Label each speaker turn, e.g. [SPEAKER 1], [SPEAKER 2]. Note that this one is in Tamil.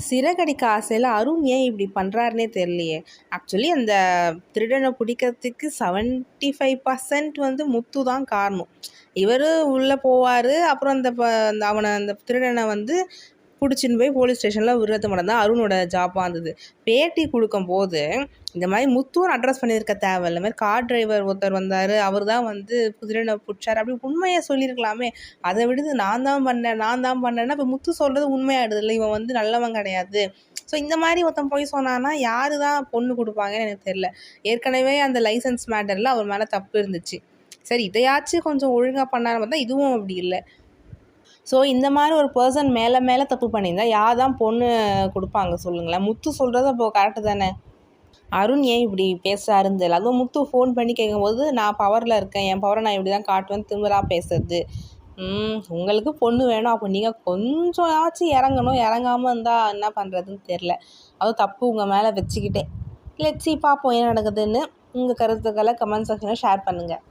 [SPEAKER 1] சிறகடிக்க ஆசையில் அருண் ஏன் இப்படி பண்ணுறாருனே தெரியலையே. ஆக்சுவலி அந்த திருடனை பிடிக்கிறதுக்கு 75% வந்து முத்து தான் காரணம். இவர் உள்ளே போவார், அப்புறம் அந்த திருடனை வந்து பிடிச்சின்னு போய் போலீஸ் ஸ்டேஷனில் விடுறது மட்டும் தான் அருணோட ஜாப்பாக இருந்தது. பேட்டி கொடுக்கும்போது இந்த மாதிரி முத்துவும் அட்ரஸ் பண்ணியிருக்க தேவை. இந்த மாதிரி கார் டிரைவர் ஒருத்தர் வந்தார், அவர் தான் வந்து திருடனை பிடிச்சார், அப்படி உண்மையை சொல்லியிருக்கலாமே. அதை விடுது நான் தான் பண்ணேன்னா இப்போ முத்து சொல்கிறது உண்மையாகிடுது இல்லை, இவன் வந்து நல்லவன் கிடையாது. ஸோ இந்த மாதிரி ஒருத்தன் போய் சொன்னான்னா யார் தான் பொண்ணு கொடுப்பாங்கன்னு எனக்கு தெரியல. ஏற்கனவே அந்த லைசன்ஸ் மேட்டரில் அவர் மேலே தப்பு இருந்துச்சு. சரி, இதையாச்சும் கொஞ்சம் ஒழுங்காக பண்ணான்னு பார்த்தா இதுவும் அப்படி இல்லை. ஸோ இந்த மாதிரி ஒரு பர்சன் மேலே தப்பு பண்ணியிருந்தா யார் தான் பொண்ணு கொடுப்பாங்க சொல்லுங்களேன். முத்து சொல்கிறது அப்போ கரெக்டு தானே. அருண் ஏன் இப்படி பேசுகிறாருன்னு தெரியல. அதுவும் முத்து ஃபோன் பண்ணி கேட்கும்போது நான் பவரில் இருக்கேன், என் பவரை நான் இப்படி தான் காட்டுவேன், திமிராக பேசுறது. உங்களுக்கு பொண்ணு வேணும், அப்போ நீங்கள் கொஞ்சமாச்சும் இறங்கணும். இறங்காமல் இருந்தால் என்ன பண்ணுறதுன்னு தெரில. அதுவும் தப்பு உங்கள் மேலே வச்சுக்கிட்டே. லெட்ஸ் சீ, பார்ப்போம் என்ன நடக்குதுன்னு. உங்கள் கருத்துக்களை கமெண்ட் செக்ஷனில் ஷேர் பண்ணுங்கள்.